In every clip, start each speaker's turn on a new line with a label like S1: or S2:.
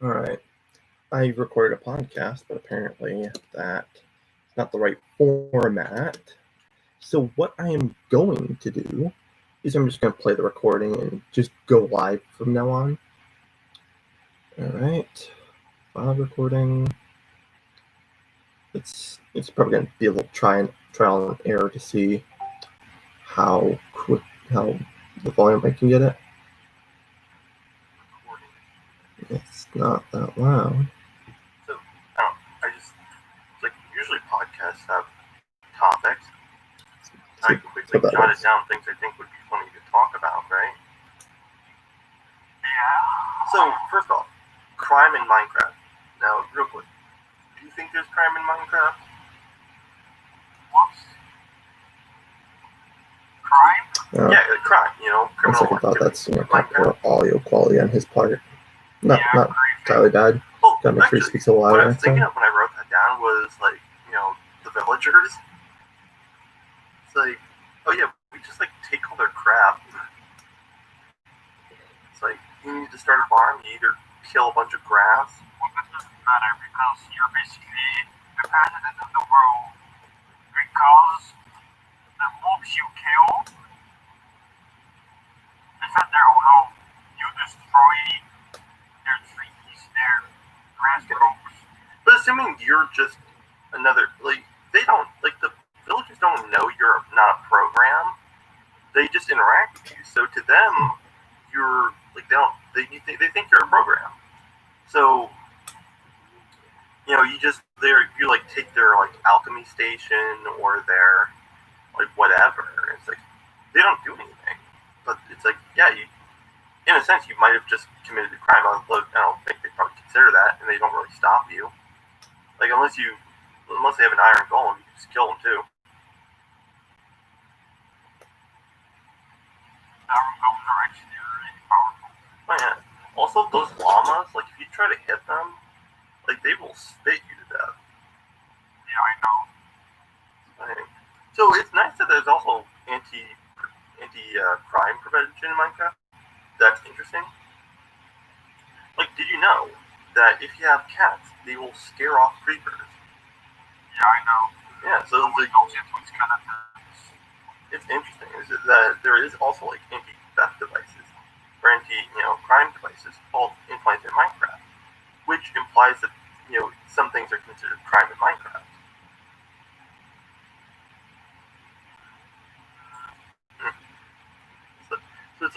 S1: All right. I recorded a podcast, but apparently that's not the right format. So what I am going to do is I'm just going to play the recording and just go live from now on. All right. File recording. It's probably going to be a little trial and error to see how the volume I can get it. It's not that loud.
S2: So, usually podcasts have topics. I quickly jotted down things I think would be funny to talk about, right? Yeah. So, first off, crime in Minecraft. Now, real quick, do you think there's crime in Minecraft? Whoops. Crime? Yeah, crime, criminal
S1: activity. I thought that's kind of poor audio quality on his part. Not entirely bad. Gotta make sure he speaks a lot.
S2: What I was thinking of when I wrote that down was the villagers. It's like, oh yeah, we just take all their crap. It's like you need to start a farm, you either kill a bunch of grass. Well, that doesn't matter because you're basically the president of the world. Because the mobs you kill, it's not their own home. You destroy their trees, their grass grows. But assuming you're just another, they don't, the villagers don't know you're not a program. They just interact with you. So to them, you're, they think you're a program. So, you take their, alchemy station or their, whatever. It's they don't do anything. But it's in a sense, you might have just committed a crime. I don't think they probably consider that, and they don't really stop you. Unless they have an iron golem, you can just kill them too. Iron golems are actually really powerful. Oh yeah. Also, those llamas, if you try to hit them, they will spit you to death. Yeah, I know. So it's nice that there's also anti-crime prevention in Minecraft. That's interesting. Did you know that if you have cats, they will scare off creepers? Yeah, I know. Yeah, so it's interesting is that there is also anti-theft devices or anti-crime devices called implanted in Minecraft, which implies that some things are considered crime in Minecraft. So it's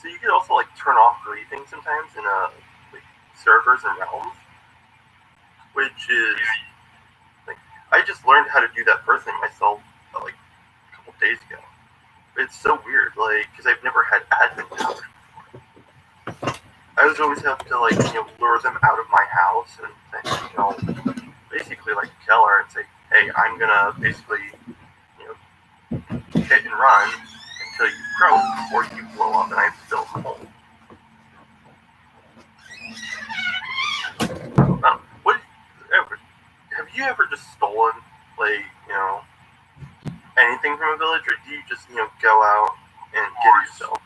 S2: So you could also turn off griefing sometimes in servers and realms, which is I just learned how to do that personally myself a couple days ago. It's so weird, because I've never had admin powers before. I was always have to lure them out of my house and basically kill her and say, hey, I'm gonna basically hit and run until you croak or you blow up and I have to build a hole. Have you ever just stolen anything from a village, or do you just go out and get it yourself?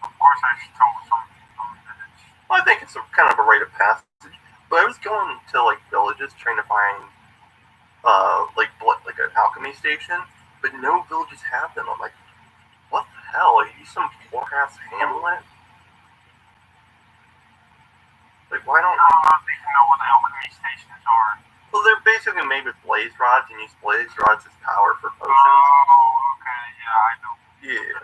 S2: Of course, I stole something from a village. Well, I think it's kind of a rite of passage. But I was going to villages trying to find an alchemy station, but no villages have them. I'm like, what the hell? Are you some poor ass hamlet? Why don't I don't even know what alchemy stations are? Well, they're basically made with blaze rods, and use blaze rods as power for potions. Oh, okay, yeah, I know. Yeah.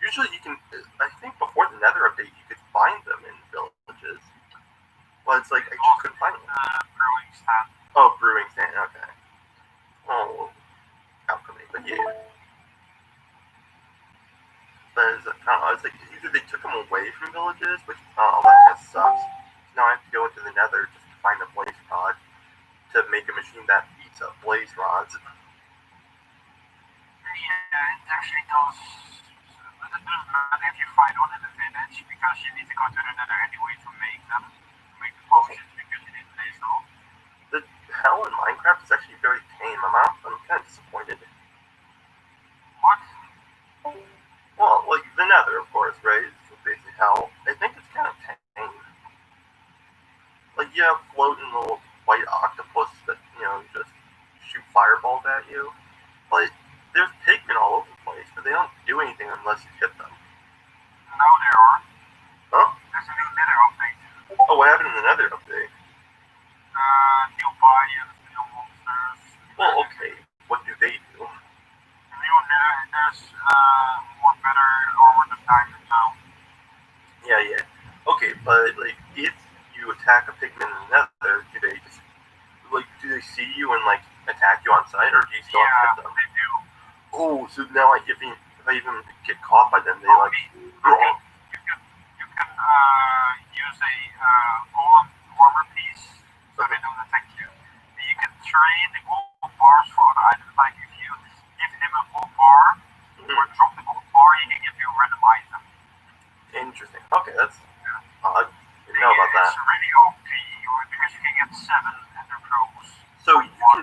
S2: Usually you can, I think before the Nether update, you could find them in villages. But it's I just couldn't find them. Brewing stand. Oh, brewing stand, okay. Oh, alchemy, but yeah. But I don't know, it's either they took them away from villages, which, that kind of sucks. Now I have to go into the Nether just to find a blaze rod to make a machine that eats up blaze rods. Yeah, it actually does. It doesn't matter if you find one in the village because you need to go to the Nether anyway to make them, to make the potions because you need blaze rods. The hell in Minecraft is actually very tame. I'm kind of disappointed. What? Well, the Nether, of course, right? It's basically hell. I think it's kind of tame. you have floating little white octopus that, just shoot fireballs at you. But there's pigmen all over the place, but they don't do anything unless you hit them.
S3: No, there are.
S2: Huh?
S3: There's a new Nether update.
S2: Oh, what happened in the Nether update?
S3: New biomes, new monsters.
S2: Well, okay. What do they do?
S3: The new Nether, there's more better over the time now.
S2: Yeah. Okay, but like, if you attack a pigman in the Nether, do they just do they see you and attack you on sight, or do you still have to hit them?
S3: They do.
S2: Oh, so now if I even get caught by them, they
S3: You can use a golem armor piece so they don't attack you. And you can trade the gold bars for other items. Like if you give him a gold bar or drop the gold bar, he can give you a random item.
S2: Interesting. Okay, that's odd. Didn't know about that.
S3: It's really OP because you can get 7 Ender Pearls.
S2: So you can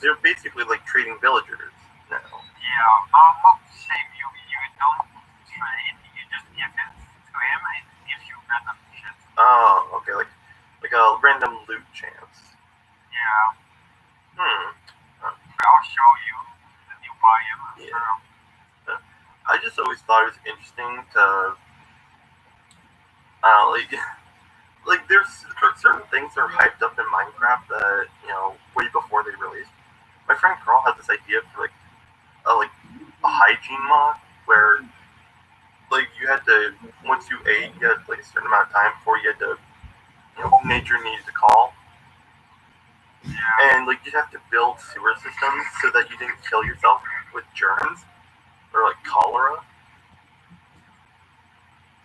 S2: they're basically like trading villagers now.
S3: Yeah, not the same. You don't trade. You just give it to him and it gives you random shit.
S2: Oh, okay, like a random loot chance.
S3: Yeah. I'll show you the new biome.
S2: Yeah. I just always thought it was interesting to, there's certain things that are hyped up in Minecraft that, way before they released. My friend Carl had this idea for a hygiene mod where you had to, once you ate, you had a certain amount of time before you had to, nature needed to call.
S3: Yeah.
S2: And you'd have to build sewer systems so that you didn't kill yourself with germs or cholera.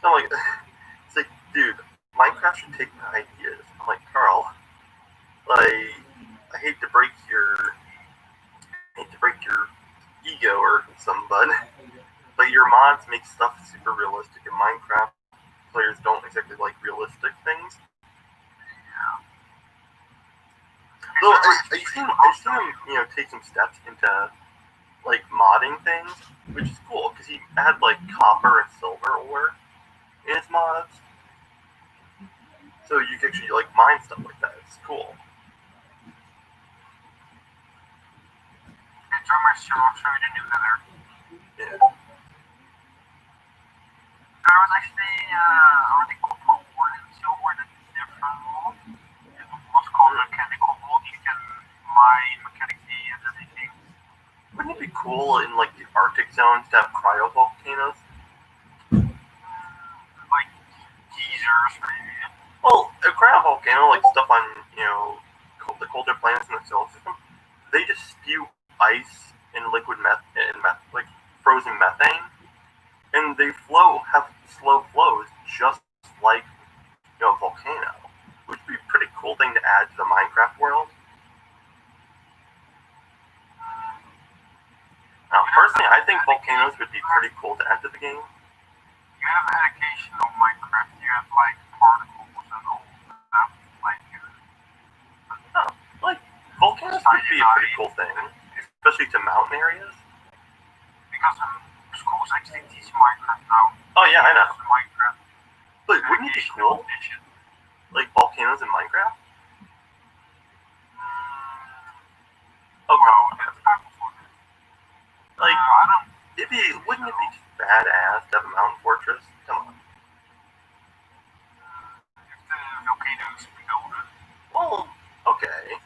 S2: So it's like, dude, Minecraft should take my ideas. I'm like, Carl, I hate to break your ego or something, but your mods make stuff super realistic, and Minecraft players don't exactly like realistic things. Though I've seen him, take some steps into modding things, which is cool because he had copper and silver ore in his mods, so you can actually mine stuff like that. It's cool.
S3: Enjoy my show. I'll show you the new Nether.
S2: Yeah.
S3: There was actually already copper ore and silver in a different mod. It was called mechanical mod. You can mine mechanically and everything.
S2: Wouldn't it be cool in the Arctic zones to have cryovolcanoes?
S3: Like geysers, maybe.
S2: Well, a cryovolcano, stuff on the colder planets in the solar system, they just spew ice and liquid frozen methane, and they have slow flows just like a volcano, which would be a pretty cool thing to add to the Minecraft world. Now, personally, I think volcanoes would be pretty cool to add to the game.
S3: You have education on Minecraft. You have particles and all that.
S2: Volcanoes would be a pretty cool thing, especially to mountain areas.
S3: Because schools actually teach Minecraft now.
S2: Oh yeah, I know.
S3: Minecraft.
S2: But wouldn't it be cool? Volcanoes in Minecraft? Oh,
S3: well,
S2: wouldn't it be just badass to have a mountain fortress? Come on.
S3: If the volcano exploded.
S2: Well, okay.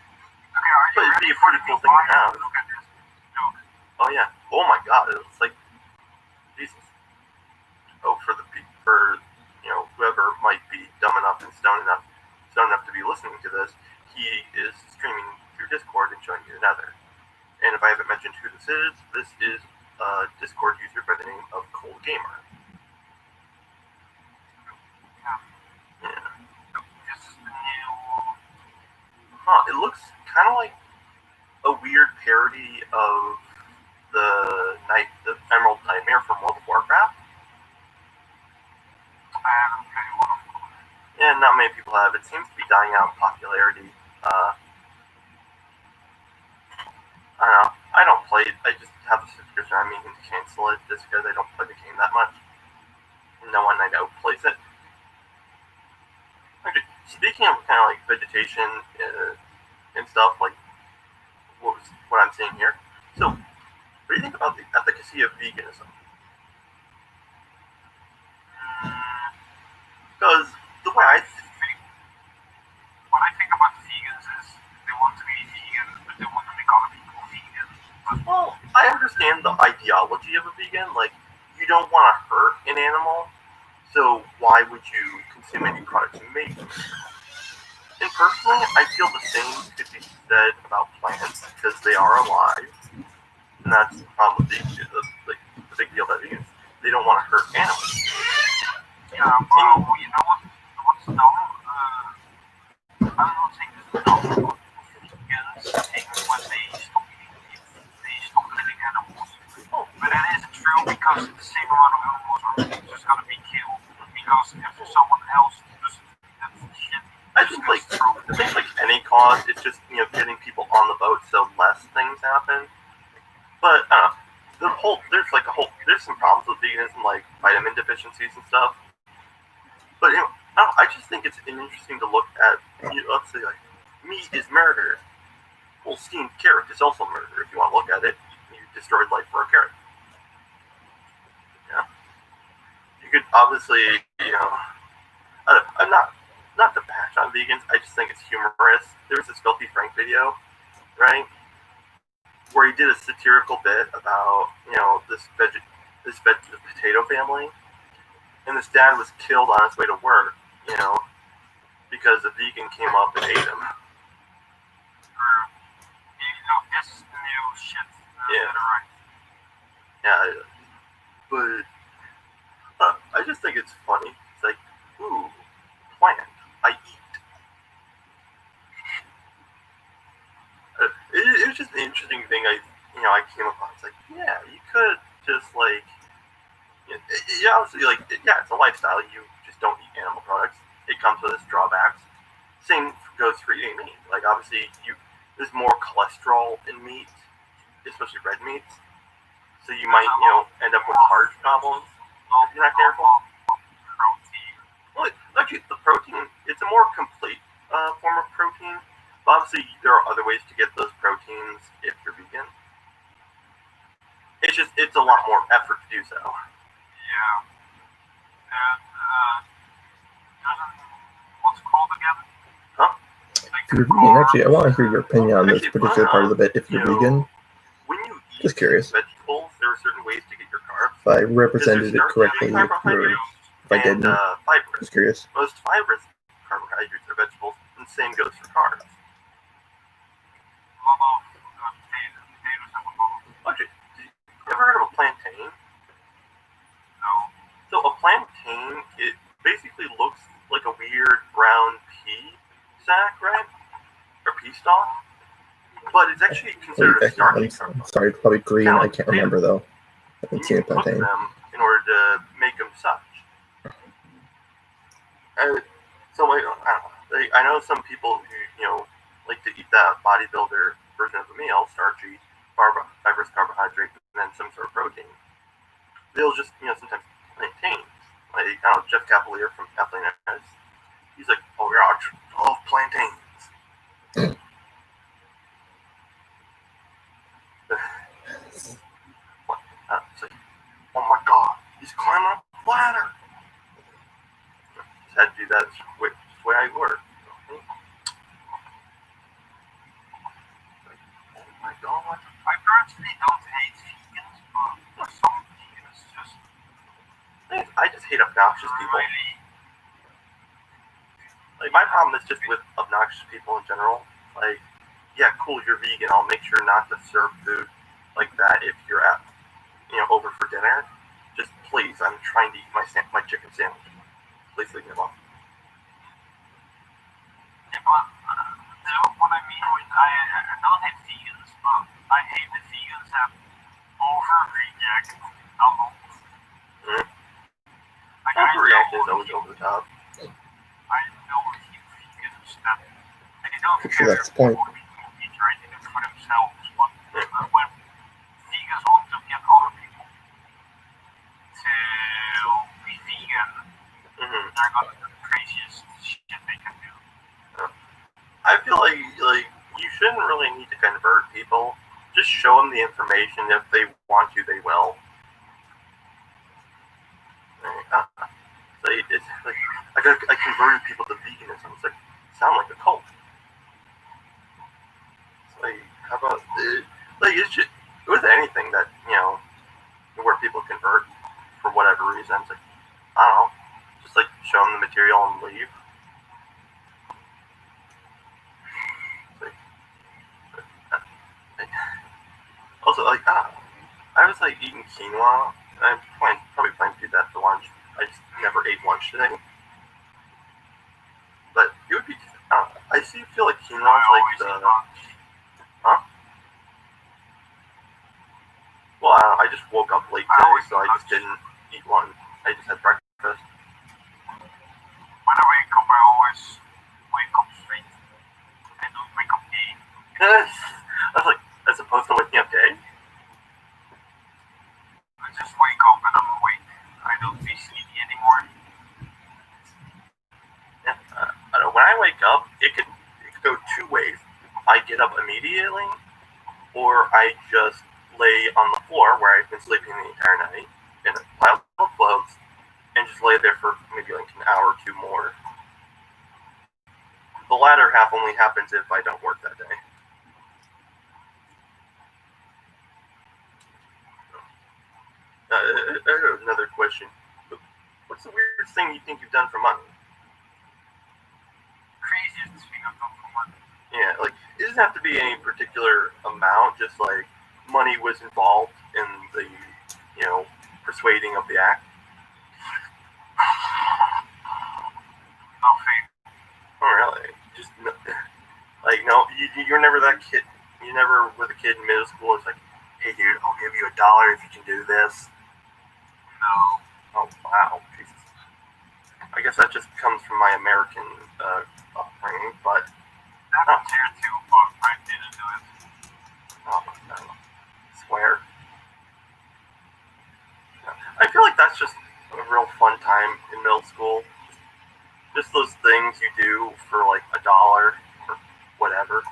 S3: But
S2: it'd be a pretty cool thing to have.
S3: Look at this. Look.
S2: Oh yeah. Oh my god, it looks like Jesus. Oh, for whoever might be dumb enough and stone enough to be listening to this, he is streaming through Discord and showing you the Nether. And if I haven't mentioned who this is a Discord user by the name of Cold Gamer. Yeah. It looks kind of like a weird parody of the Emerald Nightmare from World of Warcraft.
S3: I haven't played one of them.
S2: Yeah, not many people have. It seems to be dying out in popularity. I don't know. I don't play it. I just have a subscription. I mean, to cancel it just because I don't play the game that much. No one I know plays it. Okay, speaking of kind of like vegetation and stuff, like what I'm saying here. So, what do you think about the efficacy of veganism? Because the way
S3: what I think about vegans is they want to be vegan, but they want to make other people vegan.
S2: well, I understand the ideology of a vegan. Like, you don't want to hurt an animal, so why would you consume any products made from it? And personally, I feel the same could be said about plants because they are alive, and that's the problem with the big deal that vegans, they don't want to hurt animals.
S3: Yeah, well, you know what's dumb? I don't think it's dumb what vegans think when they stop killing animals. But that isn't true because the same amount of animals are just gonna be killed because if someone else doesn't eat that shit.
S2: I think like any cause, it's just getting people on the boat so less things happen. But there's some problems with veganism, like vitamin deficiencies and stuff. But I just think it's interesting to look at. Let's say like meat is murder. Well, steamed carrot is also murder. If you want to look at it, you destroyed life for a carrot. Yeah, you could obviously I'm not to bash on vegans. I just think it's humorous. There was this Filthy Frank video, right, where he did a satirical bit about this potato family, and this dad was killed on his way to work, because a vegan came up and ate him.
S3: This is the new shit.
S2: Yeah.
S3: Right.
S2: Yeah, but I just think it's funny. It's like, ooh, plant, I eat. It was just an interesting thing I came upon. It's like, yeah, you could just like, obviously it's a lifestyle. You just don't eat animal products. It comes with its drawbacks. Same goes for eating meat. Like obviously, there's more cholesterol in meat, especially red meats. So you might end up with heart problems if you're not careful.
S3: Protein.
S2: Well, actually, the protein, it's a more complete form of protein. But obviously, there are other ways to get those proteins if you're vegan. It's a lot more effort to do so.
S3: Yeah. And what's it called again?
S2: Huh?
S1: If you're vegan, actually, I want to hear your opinion on this particular part of the bit. If you're vegan,
S2: when you eat
S1: just curious.
S2: Vegetables, there are certain ways to get your carbs.
S1: If I represented it correctly, if I didn't,
S2: fibrous.
S1: Just curious.
S2: Most fibrous carbohydrates are vegetables, and the same goes for carbs.
S3: A lot of potatoes have a lot of.
S2: Okay, you ever heard of a plantain?
S3: No.
S2: So a plantain, it basically looks like a weird brown pea sack, right? Or pea stalk. But it's actually considered a starchy carbohydrate.
S1: Sorry, probably green. I can't remember though. I haven't seen a
S2: cook
S1: plantain.
S2: them in order to make them such. And so I don't know. I know some people who like to eat that bodybuilder version of the meal, starchy, fibrous carbohydrate, and then some sort of protein. They'll just sometimes plantains. Like Jeff Cavalier from Kathleen Ice. He's like, oh yeah, I love plantains. It's like, oh my god, he's climbing up the ladder. Just had to do that. It's the way I work. Oh my god.
S3: I personally don't hate vegans, but some vegans just.
S2: I just hate obnoxious people.
S3: Really.
S2: Like my problem is just with obnoxious people in general. Like, yeah, cool, you're vegan. I'll make sure not to serve food like that if you're at over for dinner. Just please, I'm trying to eat my chicken sandwich. Please leave me alone.
S3: Yeah, but what I mean with I don't hate vegans, but I hate the vegans that overreact a lot. Like
S2: Overreaction is always over the top.
S3: I know a few vegans that they don't
S1: Sure,
S3: care
S1: that's the point.
S3: what people eat, right? They do it for themselves. But when vegans want to get other people to be vegan, they're gonna do the craziest shit they can do.
S2: shouldn't really need to convert people. Just show them the information. If they want to, they will. So it's like I converted people to veganism. It's like sound like a cult. It's like how about like it's just with anything that where people convert for whatever reason. It's like I don't know, just like show them the material and leave. Also, like, I was like eating quinoa. I'm probably planning to do that for lunch. I just never ate lunch today. But it would be. I feel like quinoa is like the. Huh? Well, I just woke up late today, so I just didn't eat lunch. I just had breakfast.
S3: When I wake up, I always wake up straight. I don't wake up gay.
S2: I was like, as opposed to waking up gay.
S3: I just wake up and I'm awake. I don't be sleepy anymore.
S2: Yeah, I don't know. When I wake up, it could go two ways. I get up immediately, or I just lay on the floor where I've been sleeping the entire night in a pile of clothes and just lay there for maybe like an hour or two more. The latter half only happens if I don't work that day. I have another question. What's the weirdest thing you think you've done for money?
S3: Craziest thing I've done for money.
S2: Yeah, like it doesn't have to be any particular amount. Just like money was involved in the, persuading of the act.
S3: Nothing.
S2: Oh, really? Just like no, you're never that kid. You never were the kid in middle school. It's like, hey, dude, I'll give you $1 if you can do this.
S3: No.
S2: Oh, wow. Jesus. I guess that just comes from my American upbringing, but
S3: That's here too, but I didn't do it.
S2: I swear. I feel like that's just a real fun time in middle school. Just those things you do for like $1 or whatever.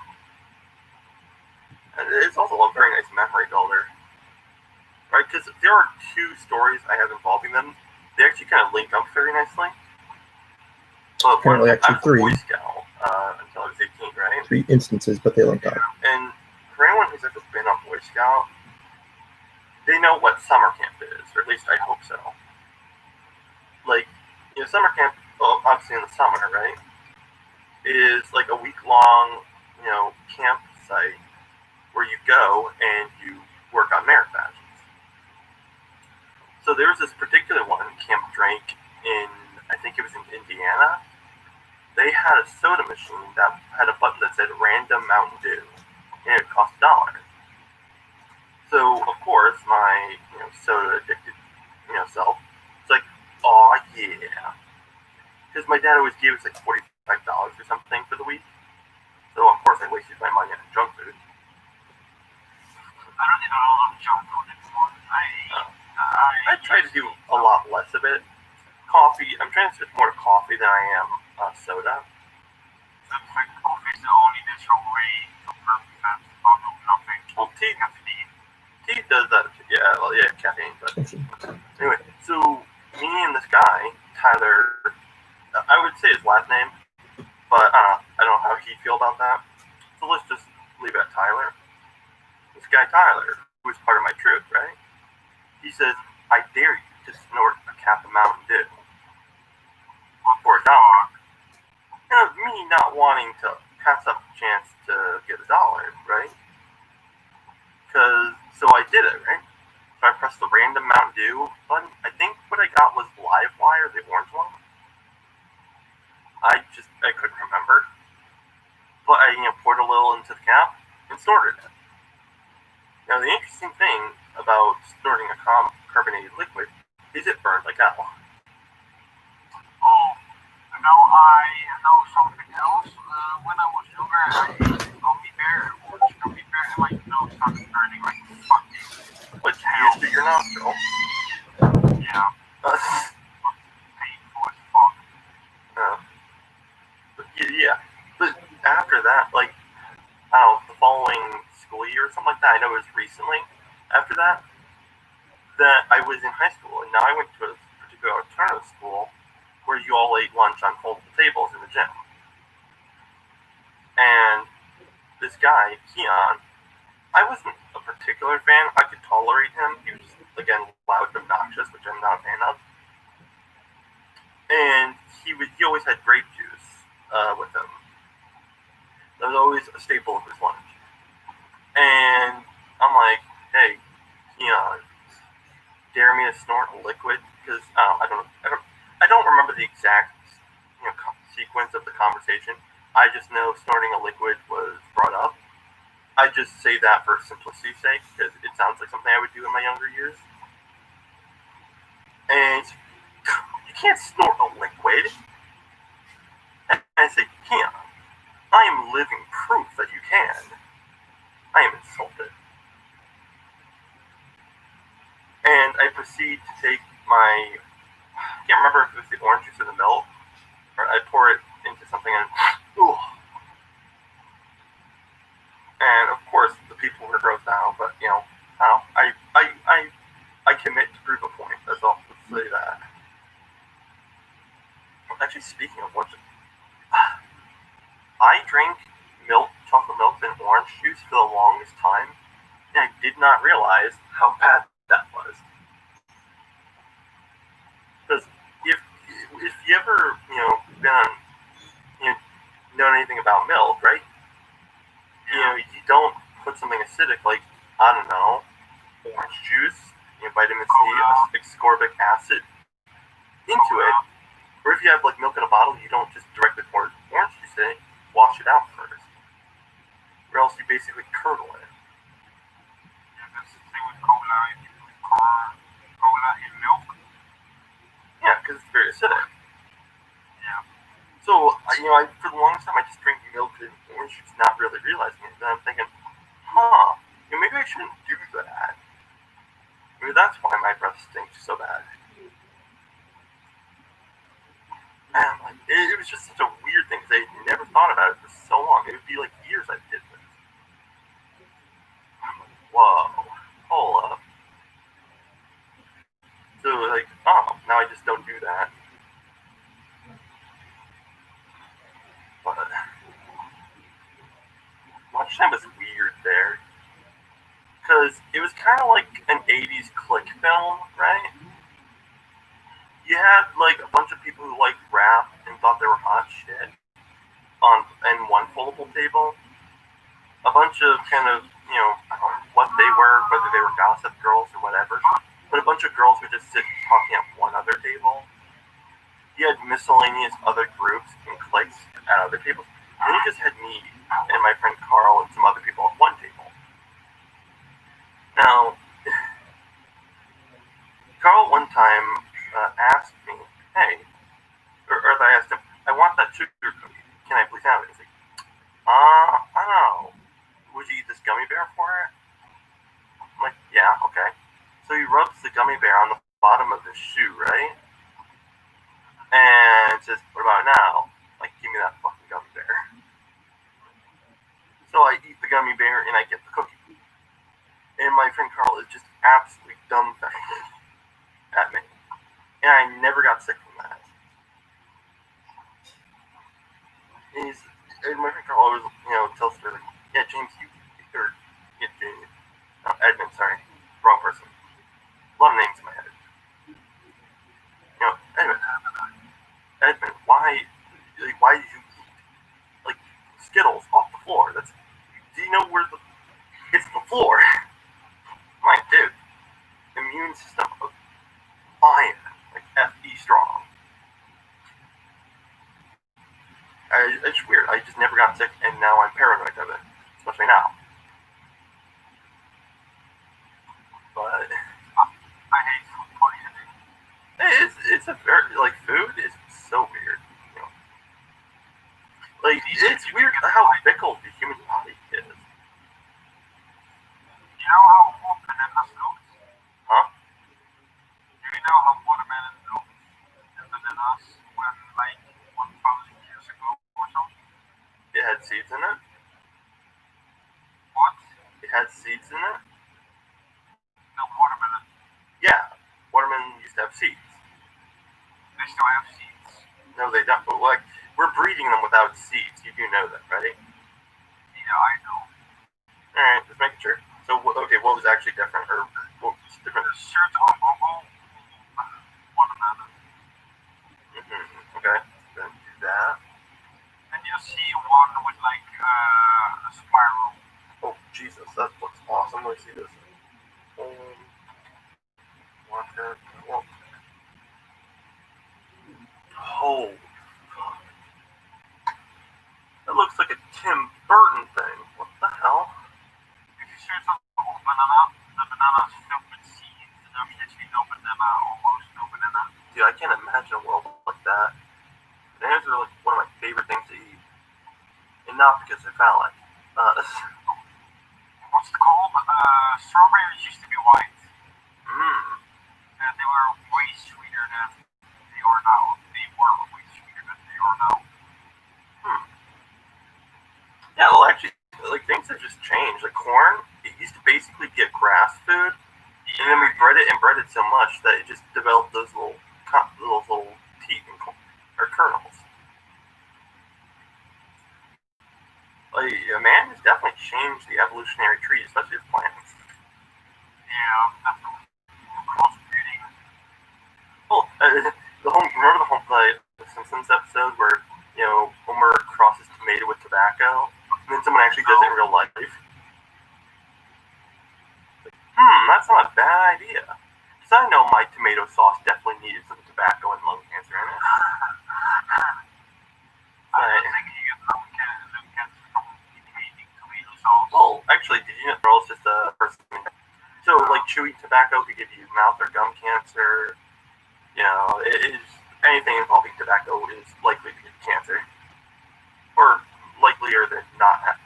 S2: And it's also a very nice memory builder. Right? Because there are two stories I have involving them. They actually kind of link up very nicely. But
S1: Apparently, actually,
S2: I'm
S1: 3.
S2: a Boy Scout until I was 18, right?
S1: 3 instances, but they link up.
S2: And for anyone who's ever been on Boy Scout, they know what summer camp is, or at least I hope so. Like, summer camp, well, obviously in the summer, right, is like a week-long, campsite where you go and you work on merit badges. So there was this particular one, Camp Drake, I think it was in Indiana. They had a soda machine that had a button that said Random Mountain Dew, and it cost $1. So, of course, my soda-addicted self, it's like, oh yeah. Because my dad always gave us like $45 or something for the week. So, of course, I wasted my money on junk food.
S3: I don't eat a lot of junk food anymore.
S2: I try to do a lot less of it. Coffee, I'm trying to switch more to coffee than I am soda.
S3: In fact, coffee is the only natural way to prevent nothing.
S2: Well, tea
S3: Caffeine.
S2: does that. Yeah, well, yeah, caffeine. But anyway, so me and this guy, Tyler, I would say his last name, but I don't know how he'd feel about that. So let's just leave it at Tyler. This guy, Tyler, who is part of my troop, right? He says, I dare you to snort a cap of Mountain Dew for $1. And of me not wanting to pass up the chance to get $1, right? So I did it, right? So I pressed the Random Mountain Dew button. I think what I got was Live Wire, the orange one. I couldn't remember. But I, poured a little into the cap and snorted it. Now, the interesting thing about snorting a carbonated liquid is it burns like hell.
S3: Oh, I know something else. When I was younger, I ate gummy bear, orange gummy bear, and my nose started burning like fucking.
S2: Which used to your nostril.
S3: Yeah. Painful as fuck.
S2: But yeah. But after that, like, I don't know, something like that. I know it was recently after that I was in high school, and now I went to a particular alternative school where you all ate lunch on foldable tables in the gym. And this guy, Keon, I wasn't a particular fan. I could tolerate him. He was, again, loud and obnoxious, which I'm not a fan of. And he always had grape juice with him. That was always a staple of his lunch. And I'm like, hey, Keon, dare me to snort a liquid? Because I don't remember the exact sequence of the conversation. I just know snorting a liquid was brought up. I just say that for simplicity's sake because it sounds like something I would do in my younger years. And you can't snort a liquid. And I say, Keon, I am living proof that you can. I am insulted. And I proceed to take my, I can't remember if it was the orange juice or the milk, or I pour it into something and, ooh. And of course, the people were grossed out, but I commit to prove a point. That's all. Let's say that. Actually, speaking of which, I drank chocolate milk and orange juice for the longest time, and I did not realize how bad that was. Because if you ever been on, know anything about milk, right? You don't put something acidic like, I don't know, orange juice, vitamin C, ascorbic acid into it. Or if you have like milk in a bottle, you don't just directly pour orange juice in it, wash it out first. Or else you basically curdle it.
S3: Yeah, that's the thing with cola. If you put cola in milk.
S2: Yeah, because it's very acidic.
S3: Yeah.
S2: So, for the longest time, I just drank milk and orange juice, not really realizing it. Then I'm thinking, maybe I shouldn't do that. Maybe that's why my breath stinks so bad. And it was just such a weird thing, because I never thought about it for so long. It would be like years I did this. I'm like, whoa, hold up. So, now I just don't do that. But lunchtime was weird there. Because it was kind of like an 80s click film, right? You had like a bunch of people who liked rap and thought they were hot shit on one foldable table. A bunch of kind of, I don't know what they were, whether they were gossip girls or whatever. But a bunch of girls would just sit talking at one other table. You had miscellaneous other groups and cliques at other tables. And you just had me and my friend Carl and some other people at one table. Now, Carl one time asked me, hey, or I asked him, I want that sugar cookie. Can I please have it? He's like, I don't know. Would you eat this gummy bear for it? I'm like, yeah, okay. So he rubs the gummy bear on the bottom of his shoe, right? And says, what about now? Like, give me that fucking gummy bear. So I eat the gummy bear and I get the cookie. And my friend Carl is just absolutely dumbfounded at me. And I never got sick from that. And my friend Carl always, tells me, like, yeah, James, Edmund, sorry, wrong person. A lot of names in my head. Edmund, why did you eat, like, Skittles off the floor? Do you know where it's the floor? My dude, immune system of iron, like FE strong. It's weird. I just never got sick, and now I'm paranoid of it, especially now. But
S3: I hate food poisoning.
S2: it's a very food is so weird. It's weird how fickle the human body is.
S3: You know how bananas look?
S2: Huh?
S3: Do you know how watermelon looked and bananas when 1,000 years ago or something?
S2: It had seeds in it? seeds in it?
S3: The watermelon.
S2: Yeah, watermelon used to have seeds.
S3: They still have seeds.
S2: No, they don't. But like, we're breeding them without seeds. You do know that, right?
S3: Yeah, I know.
S2: All right, just making sure. So, okay, what was actually different, or what was different?
S3: The shirt on watermelon.
S2: Okay, then do that.
S3: And you see one with like a spiral.
S2: Oh, Jesus, that looks awesome. Let's see this. Water. Well, oh, that looks like a Tim Burton thing. What the hell?
S3: If you search on banana, the banana is filled with seeds, and there's literally no banana, almost no banana.
S2: Dude, I can't imagine a world like that. Bananas are like one of my favorite things to eat. And not because they're phallic.
S3: What's it called? Strawberries used to be white. And they were way sweeter than they are now. They were way sweeter than they are now.
S2: Yeah, well, actually, like, things have just changed. Like, corn, it used to basically get grass food, and then we bred it so much that it just developed those little teeth or kernels. Like, man has definitely changed the evolutionary tree, especially of plants.
S3: Yeah, definitely. Crossbreeding.
S2: Well, remember the Simpsons episode where, you know, Homer crosses tomato with tobacco, and then someone actually does it in real life? That's not a bad idea. Because I know my tomato sauce definitely needed some tobacco and lung cancer in it.
S3: I don't think you get lung cancer from eating tomato sauce.
S2: Well, actually, did you know it's just a person? So, like, chewing tobacco could give you mouth or gum cancer. You know, anything involving tobacco is likely to give cancer, or likelier than not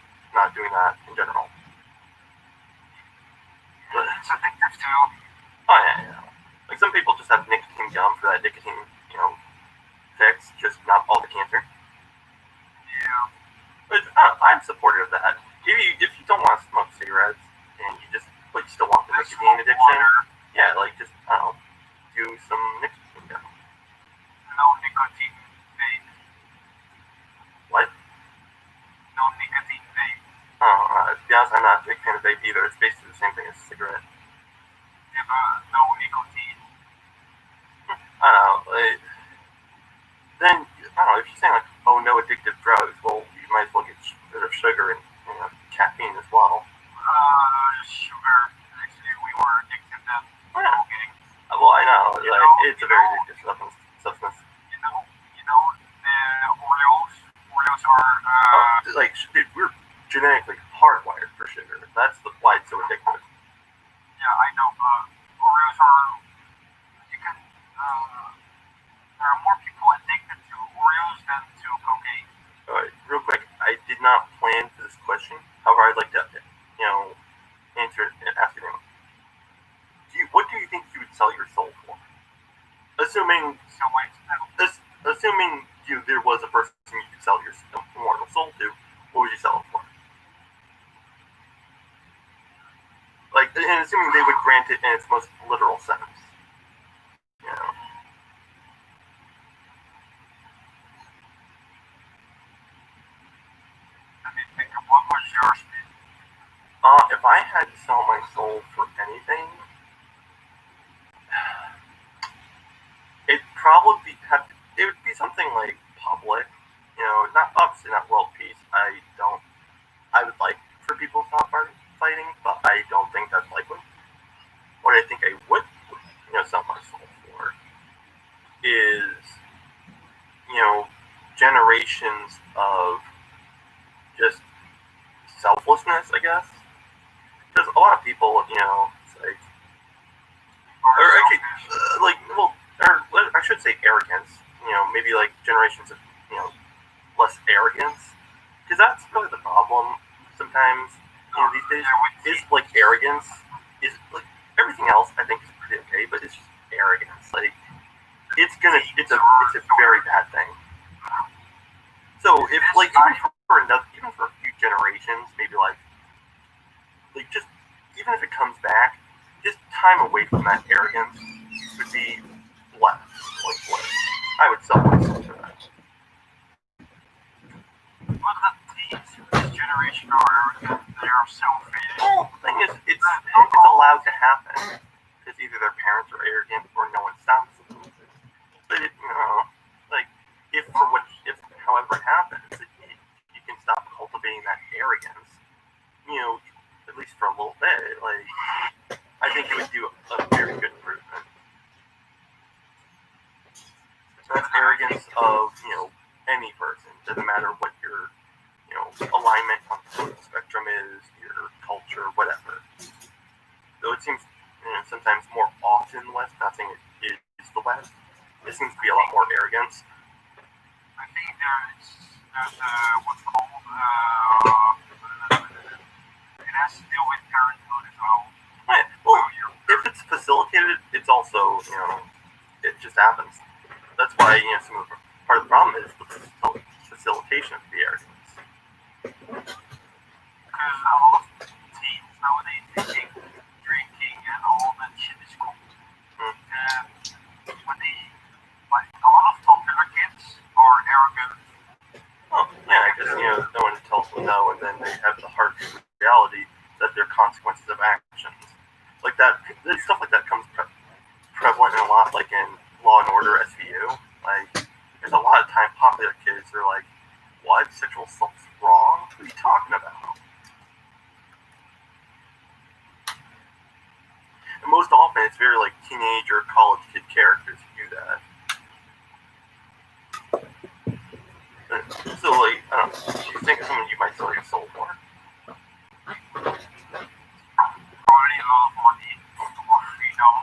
S2: doing that in general. But
S3: it's addictive too.
S2: Oh yeah. Like, some people just have nicotine gum for that nicotine, fix, just not all the cancer.
S3: Yeah.
S2: But I'm supportive of that. If you don't want to smoke cigarettes and you still want the nicotine addiction, yeah, like, just, I don't know, do some nicotine gum.
S3: No nicotine vape.
S2: What?
S3: No nicotine vape.
S2: To be honest, I'm not a big fan of vape either. It's basically the same thing as a cigarette.
S3: Yeah, but no nicotine.
S2: I don't know. Then, I don't know, if you're saying, like, oh, no addictive drugs, well, you might as well get rid of sugar and caffeine as well.
S3: Sugar. Actually, we were addicted then.
S2: Okay. Well, I know. It's a very addictive substance.
S3: You know the Oreos? Oreos are...
S2: dude, we're genetically hardwired for sugar. That's why it's so addictive.
S3: Yeah, I know, but Oreos are... You can... there are more people addicted to Oreos than to cocaine.
S2: Alright, real quick, I did not plan for this question. However, I'd like to, answer it and ask it anyway. What do you think you would sell your soul for? Assuming there was a person you could sell your immortal soul to, what would you sell it for? Like, and assuming they would grant it in its most literal sense.
S3: Let me think of what was yours.
S2: If I had to sell my soul for anything, it would be something like public, obviously not world peace. I would like for people to stop fighting, but I don't think that's likely. What I think I would, sell my soul for is, generations of just selflessness, I guess. Because a lot of people, it's like, or actually, I should say arrogance. Maybe like generations of, less arrogance. Because that's really the problem sometimes these days. Is like arrogance. Is like everything else I think is pretty okay, but it's just arrogance. Like it's a very bad thing. So if like even for a few generations, maybe like just even if it comes back, just time away from that arrogance would be less. Like bliss. I would sell myself for that.
S3: But the teens in this generation are arrogant, they are selfish.
S2: Well, the thing is, it's allowed to happen because either their parents are arrogant or no one stops them. But if however it happens, you can stop cultivating that arrogance. At least for a little bit. Like, I think it would do a very good improvement. That's arrogance of any person. Doesn't matter what your alignment on the spectrum is, your culture, whatever. Though it seems sometimes more often in the West, not saying it is the West, there seems to be a lot more arrogance.
S3: I think there's what's called it has to deal with parenthood as well.
S2: Right. Well, if it's facilitated, it's also it just happens. That's why part of the problem is the facilitation of the arrogance.
S3: Because a lot of teens nowadays think drinking and all that shit is cool. And when a lot of popular kids are arrogant.
S2: Well, yeah, I guess no one tells them no, and then they have the harsh reality that they're consequences of actions. Like that, stuff like that comes prevalent in a lot, like in Law and Order SVU. Like, there's a lot of time popular kids are like, "What? Sexual assault's wrong? What are you talking about?" And most often, it's very like teenage or college kid characters who do that. So, like, I don't know. Do you think of someone you might sell your soul for?
S3: Probably a lot of money for freedom.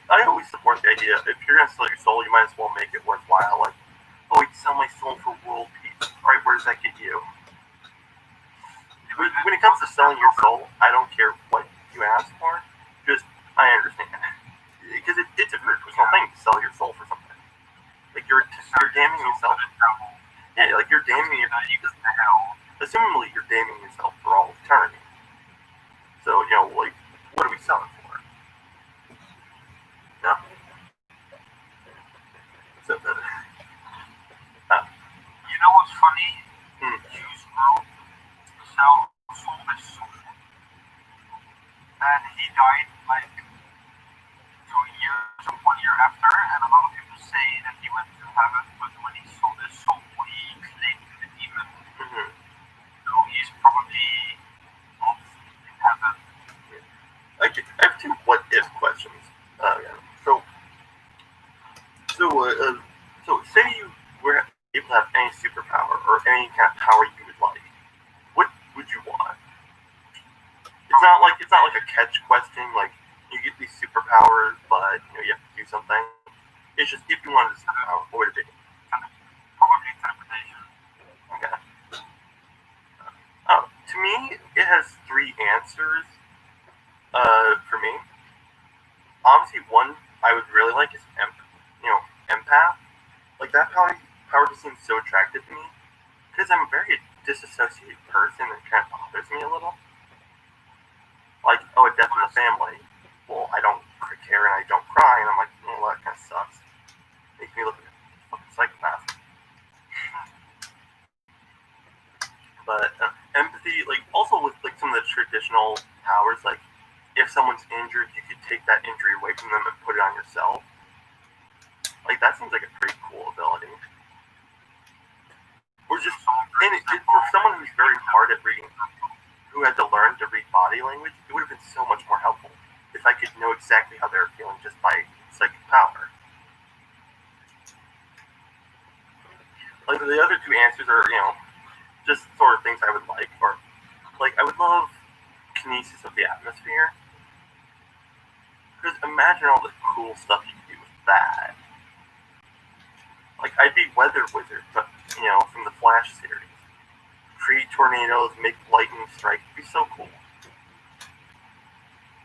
S2: I always support the idea. If you're gonna sell your soul, you might as well make it worthwhile. Like, oh, I'd sell my soul for world peace. All right, where does that get you? When it comes to selling your soul, I don't care what you ask for. Just I understand because it's a very personal thing to sell your soul for something. Like you're damning yourself. Yeah, like you're damning yourself. Assumingly, you're damning yourself for all eternity. So like, what are we selling for? No. So
S3: you know what's funny? Juice WRLD sold his soul, and he died like 2 years or 1 year after. And a lot of people say that he went to heaven, but when he sold his soul, he claimed to the demon. So he's probably not in heaven.
S2: I have two what-if questions. So say you were able to have any superpower or any kind of power you would like. What would you want? It's not like a catch question. Like you get these superpowers, but you have to do something. It's just if you wanted a superpower, what would it be?
S3: Probably teleportation.
S2: Okay. To me, it has three answers. For me, obviously one I would really like is empath. Like that power just seems so attractive to me because I'm a very disassociated person and kind of bothers me a little. Like, oh, a death in the family. Well, I don't care and I don't cry, and I'm like, well, that kind of sucks. Makes me look like a fucking psychopath. But empathy, like, also with like some of the traditional powers, like if someone's injured, you could take that injury away from them and put it on yourself. Like that seems like a pretty cool ability. Or just, and for someone who's very hard at reading, who had to learn to read body language, it would have been so much more helpful if I could know exactly how they're feeling just by psychic power. Like the other two answers are, just sort of things I would like, or like I would love kinesis of the atmosphere. Because imagine all the cool stuff you could do with that. Like I'd be Weather Wizard, but from the Flash series. Create tornadoes, make lightning strike. It'd be so cool.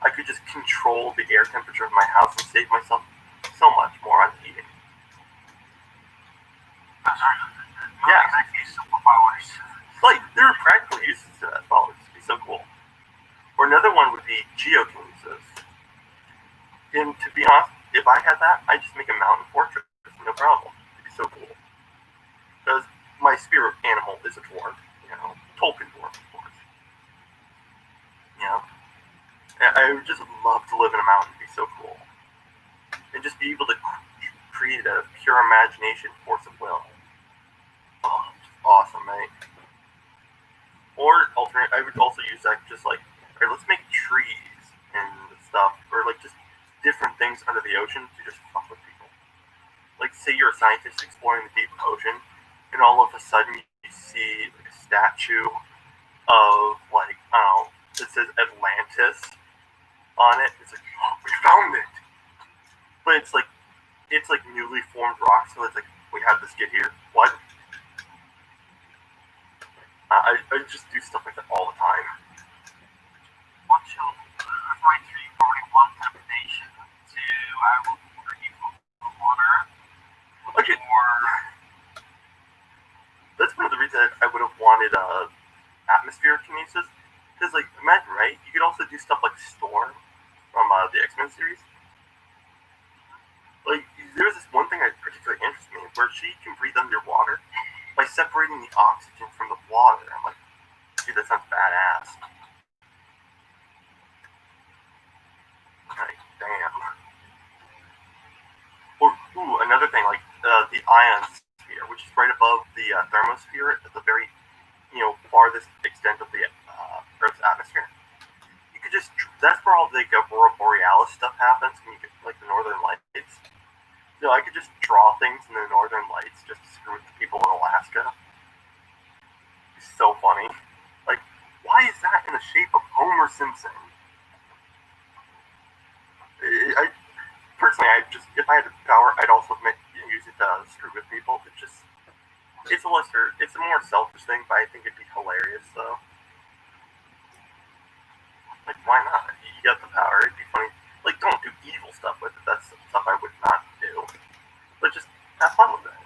S2: I could just control the air temperature of my house and save myself so much more on heating.
S3: Yeah, exactly. Superpowers.
S2: Like there are practical uses to that. Well, it'd be so cool. Or And to be honest, if I had that, I'd just make a mountain fortress, no problem. It'd be so cool. Because my spirit animal is a dwarf, Tolkien dwarf, of course. And I would just love to live in a mountain. It'd be so cool. And just be able to create a pure imagination, force of will. Oh, just awesome, right? Or alternate, I would also use that just like, all right, let's make trees and stuff, or like just different things under the ocean to just fuck with people. Like, say you're a scientist exploring the deep ocean, and all of a sudden you see like a statue of like, I don't know, it says Atlantis on it. It's like, oh, we found it. But it's like newly formed rock, so it's like, we had this get here. What? I just do stuff like that all the time.
S3: What shall my tree probably one temptation to I will order you for water.
S2: Okay.
S3: Or
S2: that's one of the reasons I would have wanted atmospheric kinesis. Because, like, imagine, right? You could also do stuff like Storm from the X-Men series. Like, there's this one thing that particularly interests me, where she can breathe underwater by separating the oxygen from the water. I'm like, dude, that sounds badass. Like, damn. Or, another thing, like, the ion sphere, which is right above the thermosphere at the very, farthest extent of the Earth's atmosphere. You could just, that's where all the Aurora Borealis stuff happens, when you get, like, the Northern Lights. I could just draw things in the Northern Lights just to screw with the people in Alaska. It's so funny. Like, why is that in the shape of Homer Simpson? Personally, if I had the power, I'd also use it to screw with people. It's a more selfish thing, but I think it'd be hilarious, though. Like, why not? You got the power, it'd be funny. Like, don't do evil stuff with it. That's stuff I would not do. But just have fun with it.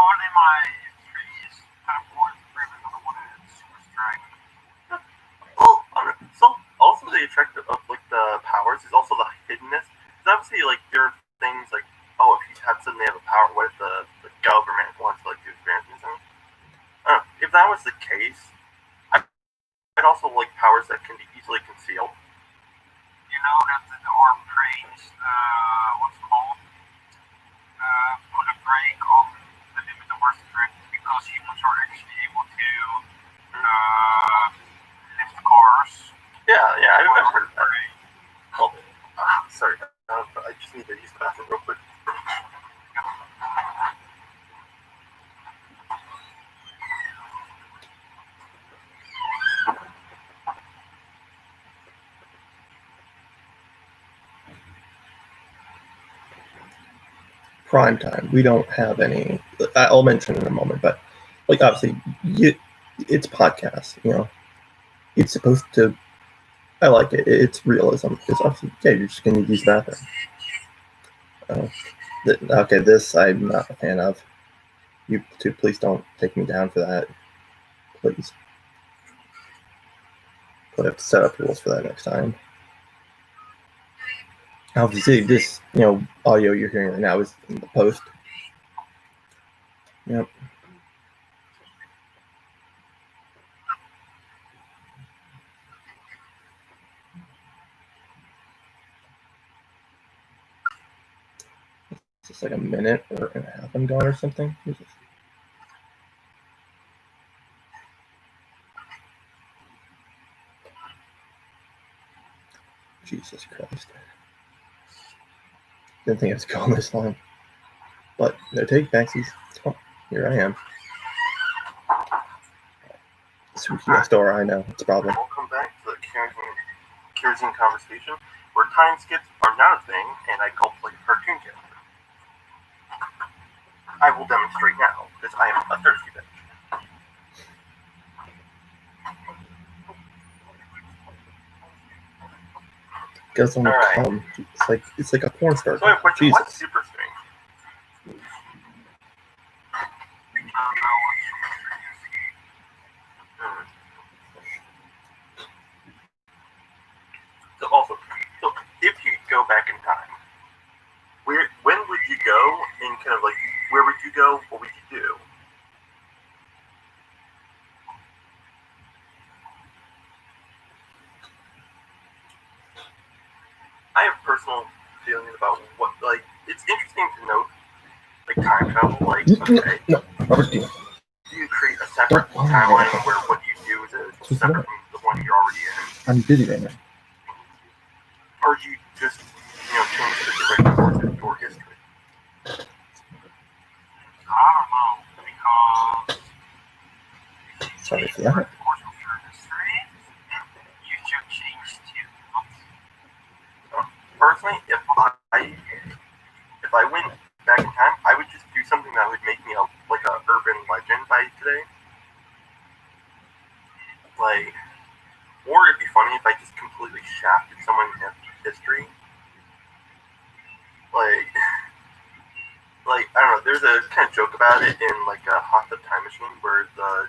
S3: only my trees kind of more driven on the one hand, super strength.
S2: Well, so also the attractive of like the powers is also the hiddenness. Because obviously, like, there are things like, oh, if you suddenly have a power, what if the government wants to like do experiments and things? If that was the case, I'd also like powers that can be easily concealed.
S3: You know that the orb trains, what's it called? Put a break on the limit of our strength because humans are actually able to lift cars.
S2: Yeah, I've heard of that. Oh, sorry, I just need to use the bathroom real quick.
S1: Prime time. We don't have any. I'll mention in a moment, but like obviously, it's podcast. It's supposed to. I like it. It's realism. It's obviously, yeah, you're just going to use the bathroom. Okay, this I'm not a fan of. You two, please don't take me down for that. Please. We'll have to set up rules for that next time. Obviously, this audio you're hearing right now is in the post. Yep. It's just like a minute or and a half I'm gone or something. Jesus Christ. Didn't think it was going this long. But no take backsies. Oh, here I am. Squeaky next door, I know. It's a problem.
S2: Welcome back to the Kerosene conversation, where time skips are not a thing, and I call play a cartoon character. I will demonstrate now, because I am a thirsty bitch.
S1: Goes on the palm. It's like a porn star.
S2: So I have a question. What's super string? So if you go back in time, when would you go, and kind of like, where would you go? What would you do? I have personal feelings about what, like, it's interesting to note, like, time travel, like, okay,
S1: No, Robert, do
S2: you create a separate timeline where what you do is separate from the one you're already in,
S1: I'm busy right now.
S2: or you just, change the direct course of your history.
S3: I don't know, because
S1: Sorry,
S3: if you
S1: yeah.
S3: change the course of your history, you should change too.
S2: Personally, if I went back in time, I would just do something that would make me like a urban legend by today. Like, or it'd be funny if I just completely shafted someone in history. Like I don't know. There's a kind of joke about it in like a Hot Tub Time Machine where the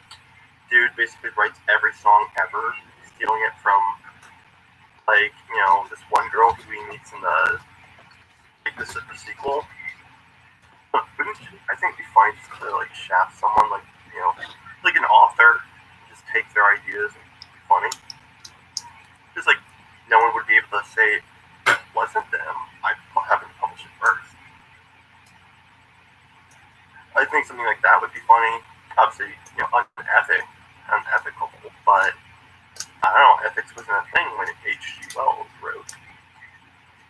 S2: dude basically writes every song ever, stealing it from like this one girl who he meets in the sequel. I think it'd be fine just to like shaft someone, like like an author, just take their ideas and be funny. Just like no one would be able to say it wasn't them. I haven't published it first. I think something like that would be funny. Obviously, unethical, but I don't know. Ethics wasn't a thing when H.G. Wells wrote,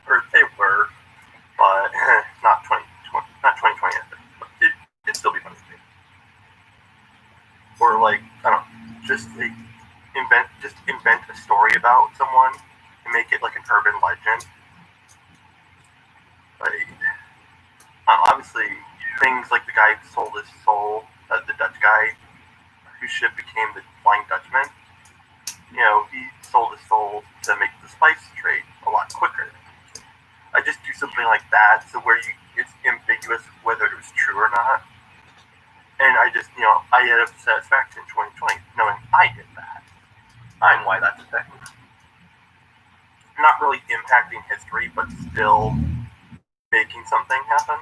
S2: or they were, but not 2020 ethics. But it'd still be funny to me. Or like I don't know, just like invent a story about someone and make it like an urban legend. Like obviously things like the guy who sold his soul, the Dutch guy whose ship became the Flying Dutchman. He sold his soul to make the spice trade a lot quicker. I just do something like that, so where it's ambiguous whether it was true or not. And I just, I had a satisfaction in 2020 knowing I did that. I'm why that's a thing. Not really impacting history, but still making something happen.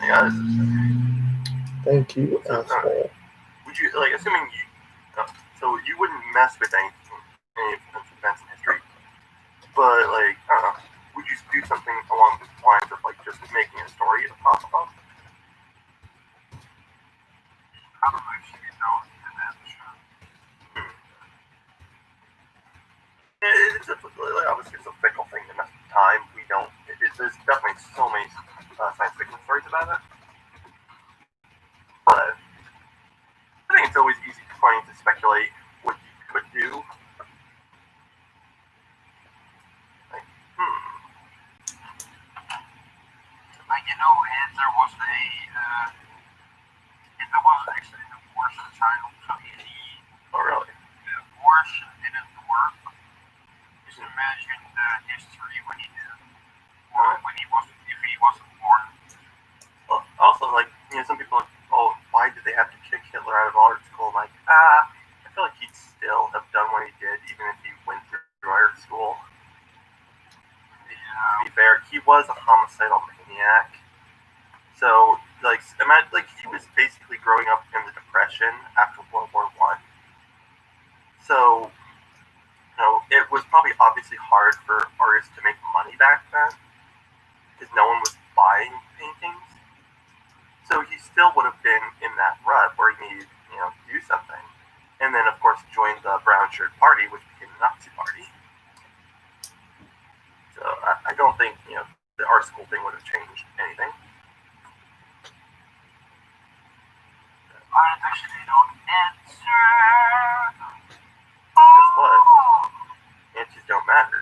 S2: Yeah,
S1: Thank you, asshole.
S2: Would you, like, assuming you, so you wouldn't mess with any events in history, but, like, I don't know, would you do something along the lines of, like, just making a story to pop up?
S3: I don't actually know in that show.
S2: It's obviously it's a fickle thing to mess with time. We don't. There's definitely so many science fiction stories about it, but I think it's always easy for funny to speculate what you could do. Like,
S3: Like Hitler was actually the worst child, so
S2: oh really?
S3: the abortion didn't work. Just imagine the history when he did, or when if he wasn't born.
S2: Well, also, like, some people are like, oh, why did they have to kick Hitler out of art school? I'm like, I feel like he'd still have done what he did even if he went through art school. To be fair, he was a homicidal maniac. So, like, imagine, like, he was basically growing up in the Depression after World War I. So, it was probably obviously hard for artists to make money back then because no one was buying paintings. So he still would have been in that rut where he needed, to do something. And then, of course, joined the Brown Shirt Party, which became the Nazi Party. So I don't think, the art school thing would have changed anything.
S3: I actually don't answer.
S2: Guess what? Answers don't matter.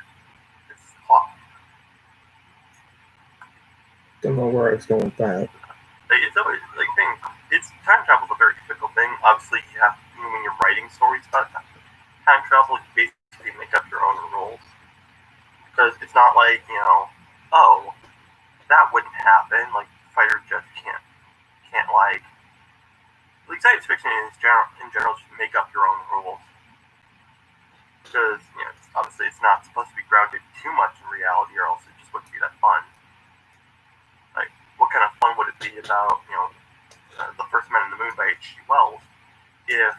S2: It's hot.
S1: Don't know where I was going with that.
S2: Like, it's always, like, time travel's a very fickle thing. Obviously, you have, when you're writing stories about time travel, you basically make up your own rules. Because it's not like, oh, that wouldn't happen. Like, fighter jets can't like science fiction in general, just make up your own rules. because obviously it's not supposed to be grounded too much in reality, or else it just wouldn't be that fun. Like, what kind of fun would it be about The First Man in the Moon by H.G. Wells if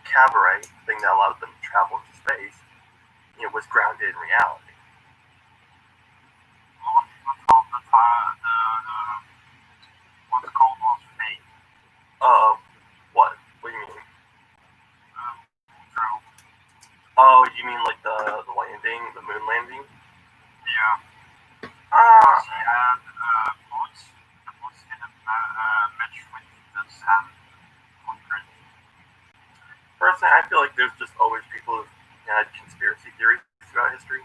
S2: Cabaret, the thing that allowed them to travel into space, was grounded in reality?
S3: What's called was fake.
S2: What? What do you mean?
S3: True.
S2: Oh, you mean like the landing, the moon landing?
S3: Yeah.
S2: Ah.
S3: He had boots. The boots didn't match with the sand footprint.
S2: Personally, I feel like there's just always people who've had conspiracy theories throughout history.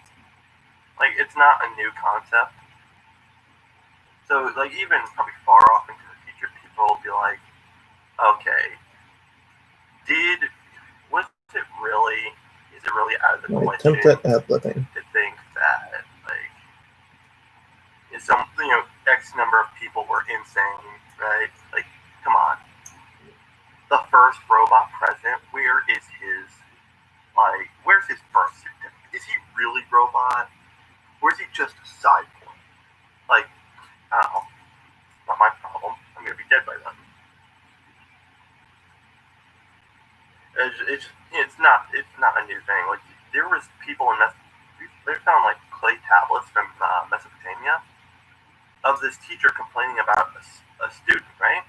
S2: Like, it's not a new concept. So, like, even probably far off into the future, people will be like, okay, is it really out of the
S1: My
S2: question
S1: attempt at ad-libbing.
S2: to think that, like, X number of people were insane, right? Like, come on. The first robot president, where's his birth certificate? Is he really robot? Or is he just a side point? Like, I don't know. Not my problem. I'm gonna be dead by then. It's not a new thing. Like, there was people they found like clay tablets from Mesopotamia of this teacher complaining about a student, right?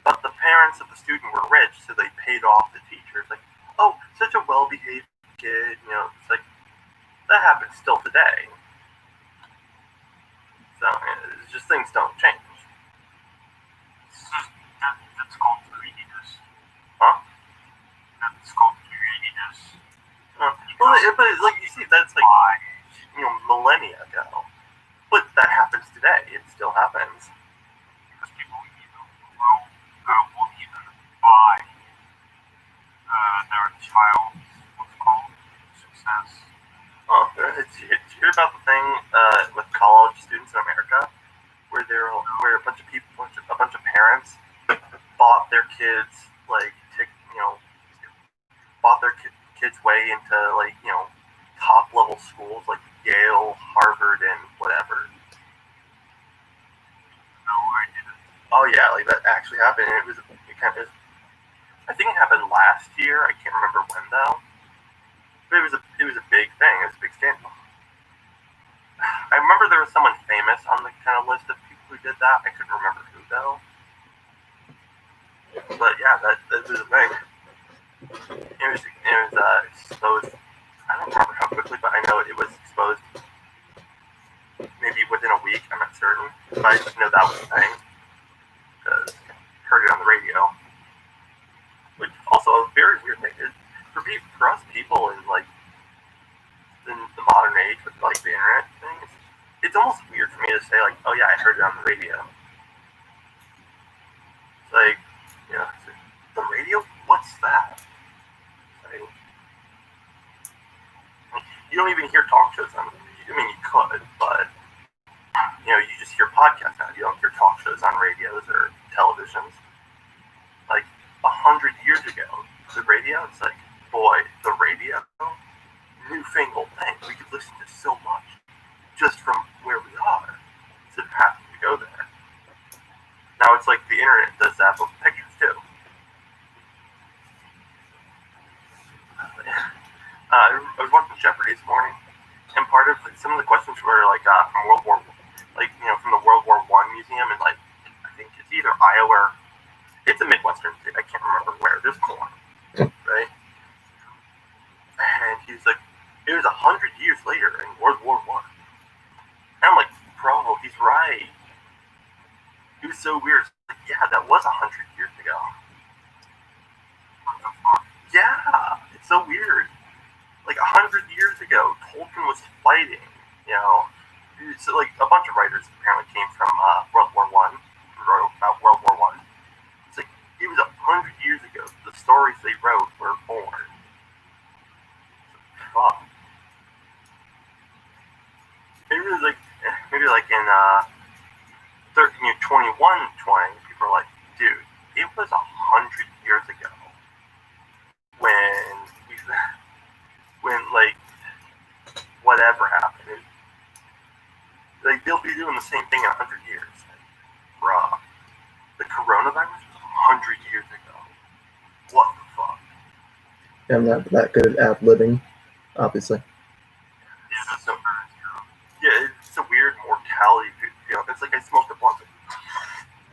S2: But the parents of the student were rich, so they paid off the teacher. It's like, oh, such a well-behaved kid. It's like, that happens still today. So it's just, things don't change.
S3: That's called greediness.
S2: Huh?
S3: That's called greediness.
S2: But like you see, that's like millennia ago. But that happens today. It still happens.
S3: Because people won't even buy their child, what's called, success.
S2: Oh, did you hear about the thing with college students in America, where a bunch of parents bought their kids bought their kids way into top level schools like Yale, Harvard, and whatever.
S3: No, I didn't.
S2: Oh yeah, like that actually happened. I think it happened last year. I can't remember when though. But it was a big thing. It was a big scandal. I remember there was someone famous on the kind of list of people who did that. I couldn't remember who though. But yeah, that was a thing. It was exposed. I don't remember how quickly, but I know it was exposed maybe within a week. I'm not certain, but I just know that was a thing because I heard it on the radio. Which also a very weird thing is for us people in like in the modern age with like the internet things. It's almost weird for me to say like, oh yeah, I heard it on the radio. It's like, the radio? What's that? Like, you don't even hear talk shows on. I mean, you could, but you just hear podcasts now. You don't hear talk shows on radios or televisions. Like 100 years ago, the radio. It's like, boy, the radio, newfangled thing. We could listen to so much just from where we are, instead of having to go there. Now it's like the internet does that with pictures too. I was watching Jeopardy this morning, and part of some of the questions were like from World War, from the World War I museum, and like I think it's either Iowa or it's a Midwestern state. I can't remember where. There's corn, right? And he's like, it was 100 years later in World War I. And I'm like, bro, he's right. It was so weird. Like, yeah, that was 100 years ago. Yeah, it's so weird. Like 100 years ago, Tolkien was fighting. So like a bunch of writers apparently came from World War I, wrote about World War I. It's like it was 100 years ago. The stories they wrote were born. Fuck. Maybe in 2120, people are like, dude, it was 100 years ago when whatever happened. Like, they'll be doing the same thing in 100 years. Bruh. The coronavirus was 100 years ago. What the fuck?
S1: I'm not that good at ad-libbing, obviously.
S3: Yeah, that's
S2: So-
S3: very true.
S2: Yeah, it's a weird mortality feel. It's like I smoked a blunt.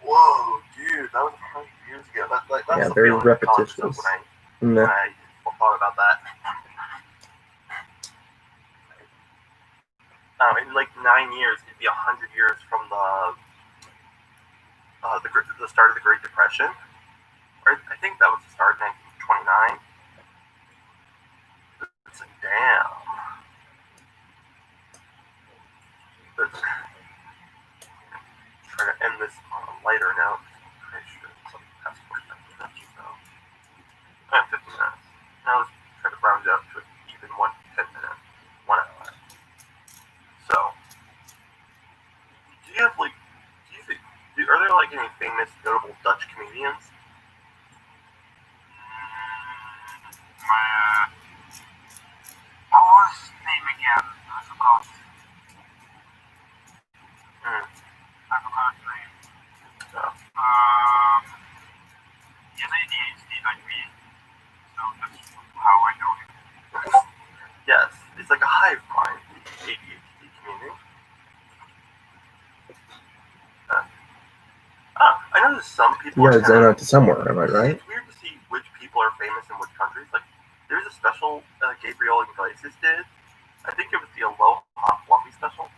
S2: Whoa, dude, that was 100 years ago. That's
S1: Yeah,
S2: the
S1: very
S2: feeling of consciousness
S1: repetitious.
S2: when
S1: No.
S2: I thought about that. In like 9 years, it'd be 100 years from the start of the Great Depression. Or I think that was the start, 1929. It's like, damn. But, try to end this on a lighter note. I'm pretty sure it's like past 45 minutes, so. 50 minutes. Now let's try to round it up to even 10 minutes. 1 hour. So, are there like any famous, notable Dutch comedians?
S3: What was his name again? I forgot. I forgot his name.
S2: Yeah.
S3: He has ADHD like me, so that's how I know him.
S2: Yes, it's like a hive mind, the ADHD community. I know that some people
S1: You
S2: are
S1: gotta zone out to somewhere, am I right?
S2: It's weird to see which people are famous in which countries. Like, there's a special Gabriel Iglesias did. I think it was the Aloha Fluffy special,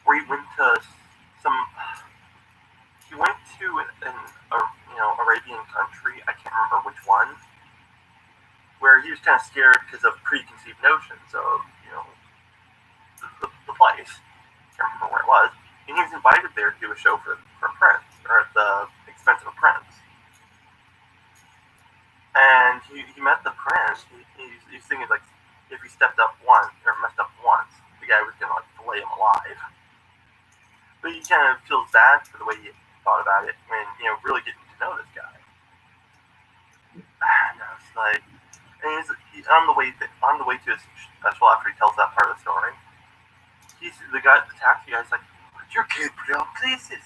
S2: where he went to an Arabian country. I can't remember which one, where he was kind of scared because of preconceived notions of the place. I can't remember where it was. And he was invited there to do a show for Prince, or at the expense of a Prince. And he met the Prince. He's thinking, like, if he stepped up once, or messed up once, the guy was going to, like, fillet him alive. But he kind of feels bad for the way he thought about it when, really getting to know this guy. And I was like, and he's on the way to his special after he tells that part of the story. The taxi guy's like, "You're Gabriel Iglesias.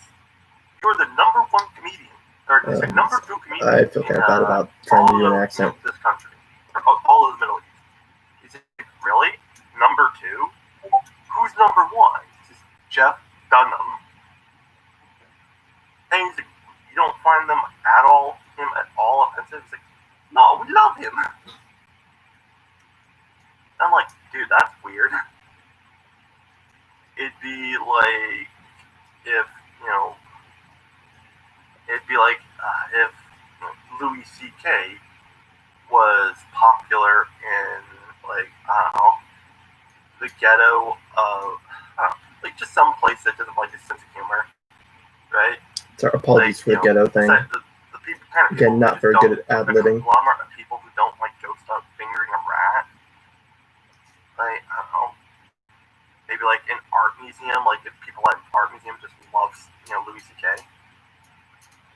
S2: You're the number 1 comedian, or number 2 comedian."
S1: I feel kind of bad about trying to do an accent.
S2: This country, or all of the Middle East. He's like, "Really? Number 2? Who's number 1?" He says, "Jeff Dunham." And he's like, "You don't find him at all offensive?" He's like, "No, we love him." I'm like, dude, that's weird. It'd be like if if Louis C.K. was popular in, like, I don't know, the ghetto of, like, just some place that doesn't like his sense of humor, right?
S1: Sorry, apologies for the ghetto thing.
S2: The people, kind of
S1: Again,
S2: people
S1: not
S2: who
S1: very
S2: just
S1: good at
S2: don't-
S1: ad-libbing.
S2: The conglomerate of people who don't like jokes about fingering a rat. Like, I don't know. Maybe like an art museum, like if people at an art museum just loves, Louis C.K.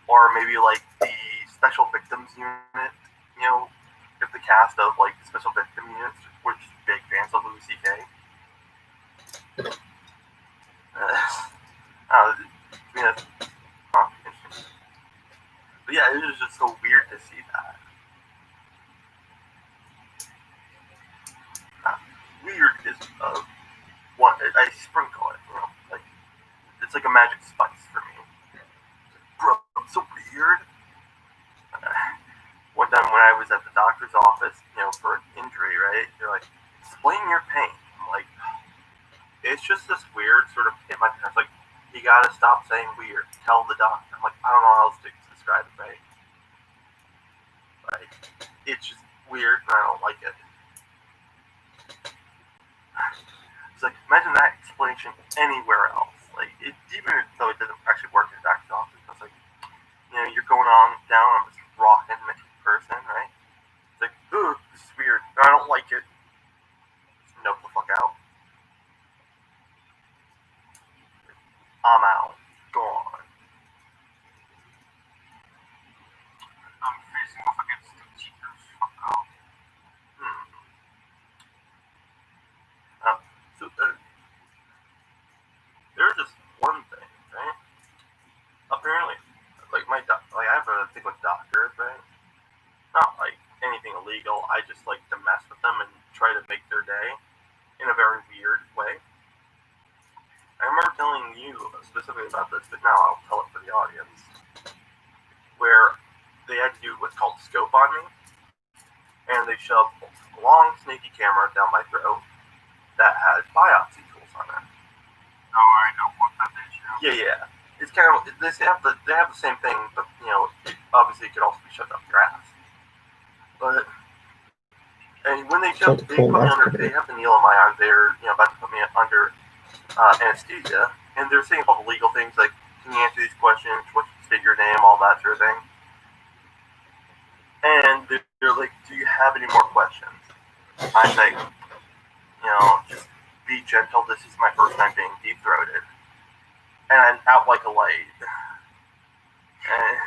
S2: Or maybe like the special victims unit, if the cast of like the special victim units were just big fans of Louis C.K. Interesting. But yeah, it was just so weird to see that. Weird is one. I sprinkle it, like it's like a magic spice for me. Bro, it's so weird. One time when I was at the doctor's office, for an injury, right? They're like, "Explain your pain." I'm like, it's just this weird sort of. In my parents like, "You gotta stop saying weird. Tell the doctor." I'm like, I don't know how else to describe it, right? Like, it's just weird, and I don't like it. It's like, imagine that explanation anywhere else. Like, even though it doesn't actually work in a doctor's office, it's like, you're going down on this rockin' person, right? It's like, ooh, this is weird. I don't like it. Just nope the fuck out. I'm out. Go on.
S3: I'm facing off against the teachers. Fuck off.
S2: So, people, I just like to mess with them and try to make their day in a very weird way. I remember telling you specifically about this, but now I'll tell it for the audience. Where they had to do what's called scope on me, and they shoved a long, snaky camera down my throat that had biopsy tools on it.
S3: Oh, I know what that is.
S2: Yeah. It's kind of they have the same thing, but obviously it could also be shoved up your ass. But and when they put me under, they have the needle in my arm. They're about to put me under anesthesia, and they're saying all the legal things like, can you answer these questions? State your name, all that sort of thing. And they're like, do you have any more questions? I say, just be gentle. This is my first time being deep-throated. And I'm out like a light. And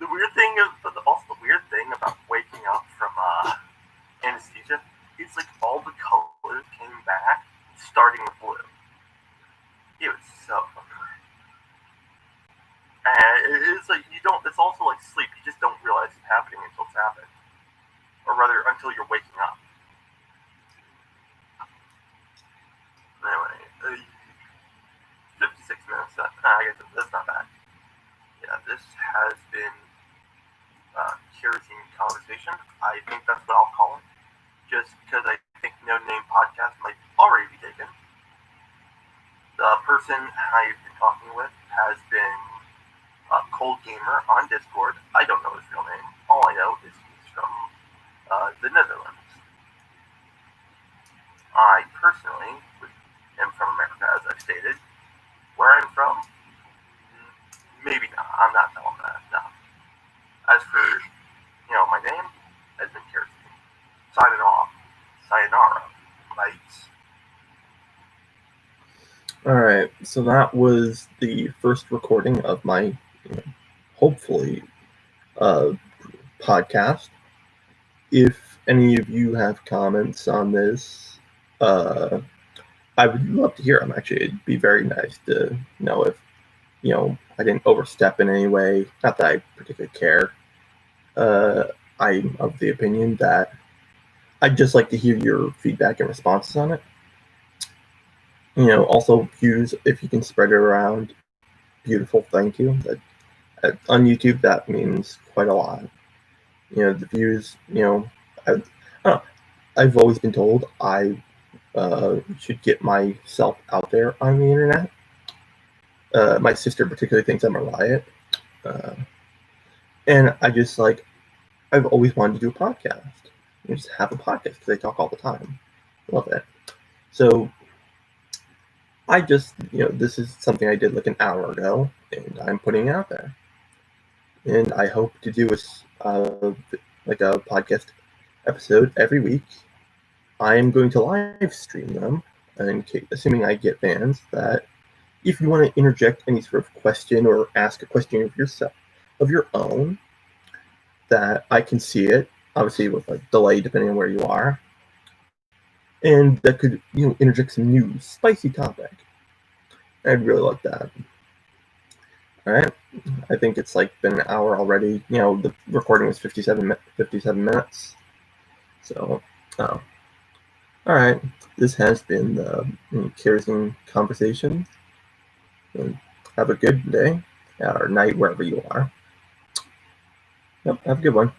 S2: the weird thing about waking up from anesthesia, it's like all the colors came back, starting with blue. It was so funny. And it's like it's also like sleep. You just don't realize it's happening until it's happened. Or rather, until you're waking up. Anyway, 56 minutes. I guess that's not bad. Yeah, this has been kerosene conversation. I think that's what I'll call it. Just because I think No Name Podcast might already be taken. The person I've been talking with has been Cold Gamer on Discord. I don't know his real name. All I know is he's from the Netherlands. I personally am from America, as I've stated. Where I'm from, maybe not. I'm not telling that. No. As for my name, Edmund Kerosene. Signing off. Sayonara. Lights.
S1: All right, so that was the first recording of my, hopefully, podcast. If any of you have comments on this, I would love to hear them. Actually, it'd be very nice to know if, I didn't overstep in any way. Not that I particularly care. I'm of the opinion that I'd just like to hear your feedback and responses on it. Also views, if you can spread it around, beautiful, thank you. On YouTube, that means quite a lot. The views, I've always been told I should get myself out there on the internet. My sister particularly thinks I'm a riot. And I've always wanted to do a podcast. Just have a podcast because I talk all the time. Love it. So I just, this is something I did like an hour ago, and I'm putting it out there. And I hope to do a podcast episode every week. I am going to live stream them, and assuming I get fans, that if you want to interject any sort of question or ask a question of yourself, of your own, that I can see it, obviously with a delay depending on where you are. And that could, interject some new spicy topic. I'd really like that. All right. I think it's been an hour already. The recording was 57 minutes. So, all right. This has been the Kerosene Conversation. And have a good day or night wherever you are. Yep. Have a good one.